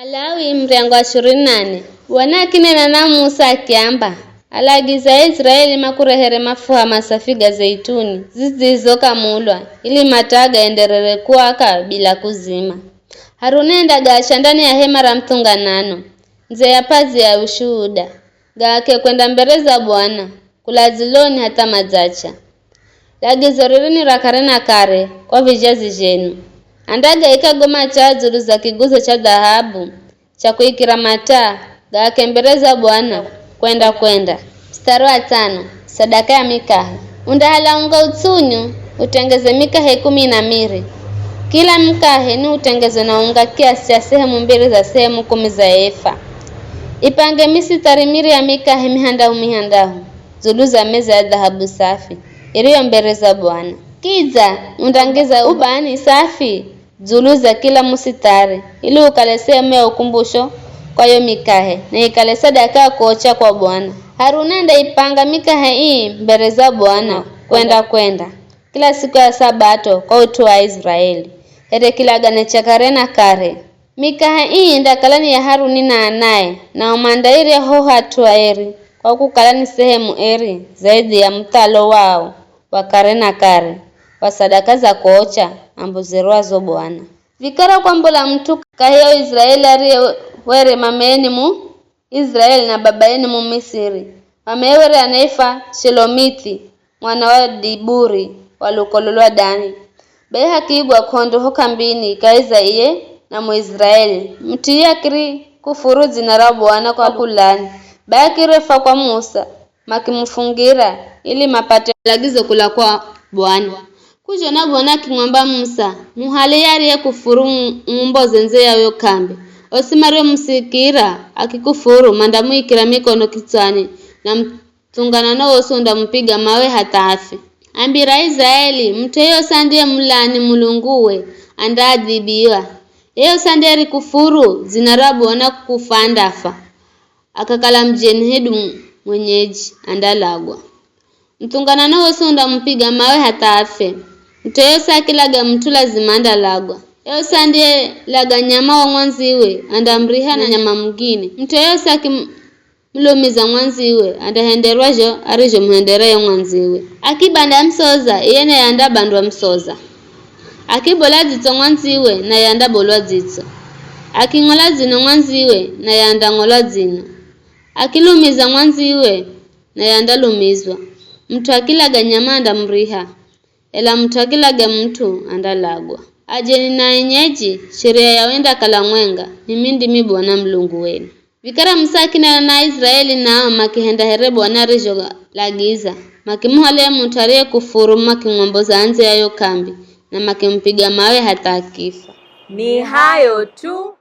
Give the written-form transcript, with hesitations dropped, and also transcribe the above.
Alawi mrengo wa 28 wanakinena na Musa akiamba alagiza Israeli makurehere mafuha masafiga zeituni zizizokamulwa ili mataga enderere kuwaka bila kuzima. Harunenda gasha ndani ya hema la mtunganano nze ya pazi ya ushuhuda gake kwenda mbele za Bwana kulaziloni hata mazacha. Lagizo ririni rakarena kare kwa vijazi jenu. Andaga ikagoma chazuru za kiguzo cha dhahabu cha kuikira mataa gake mbele za Bwana kwenda. Mstari wa 5 sadaka ya mikahe. Undahala unga utsunyu utengeze mikahe 12. Kila mkahe ni utengeze na unga kiasi ya sehemu 2 za sehemu 10 za efa. Ipange misitari miri ya mikahe mihandahu zulu za meza ya dhahabu safi iliyo mbele za Bwana. Kiza undangeza ubani safi zulu za kila musitari ili ukale sehemu ya ukumbusho kwa hiyo mikahe na ikale sadaka ya kuocha kwa Bwana. Harunenda ipanga mikahe hii mbele za Bwana kwenda kila siku ya Sabato kwa utu wa Israeli hete kila gane chakarena kare. Mikahe hii ndakalani ya Haruni na anaye na umandairi ho hatua eri kwa kukalani sehemu eri zaidi ya mtalo wao wa karena kare wa sadaka za kuocha ambuzerwazo Bwana. Vikara kwa mbula mtu kahiyo Israeli ariye were mameni mu Israeli na babaeni mu Misiri. Mamewere anaifa Shelomithi mwana wa Diburi walukololwa Dani. Beha kiigwa kondo hokambini kaiza iye na mu Israeli. Mtiya kiri kufuru zina la Bwana kwa kulani. Beha kirefa kwa Musa makimufungira ili mapate lagizo kula kwa Bwana. Kujo na Bwana kimwamba Musa muhali yari ya kufuru mumboze nze ya kambi. Osimare musikira akikufuru mandamu ikira mikono kitwani na mtunganano wose ndamupiga mawe hata afi. Ambira Israeli mteyo sandie mulani mulunguwe andadhibiwa. Eyo sanderi kufuru zinarabu wana kufandafa. Akakala mjeni hedu mwenyeji andalagwa. Mtunganano wose ndamupiga mawe hata afi. Mteyo sakilaga mtu lazima andalagwa. Eyo sandie laga nyama wa mwanziwe andamriha na nyama mgini. Mteyo saki mlumiza mwanziwe andahenderwa jo arijo muhendera yo mwanziwe. Akibanda msoza iyene yanda bandwa msoza. Akibola zito mwanziwe na yanda bolwa zito. Akingola zino mwanziwe na yanda ngola zino. Akilumiza mwanziwe na yanda lumizwa. Mtu akilaga nyama andamriha ela mtu akilaga mtu andalagwa. Ajeni na enyeji sheria ya wenda kala mwenga mimi ndimi Bwana Mlungu wenu. Vikara msakina na Israeli na makihenda here Bwana rijo lagiza makimuhale mutarie kufuru makimwomboza anze yayo kambi na makimpiga mawe hata akifa. Ni hayo tu.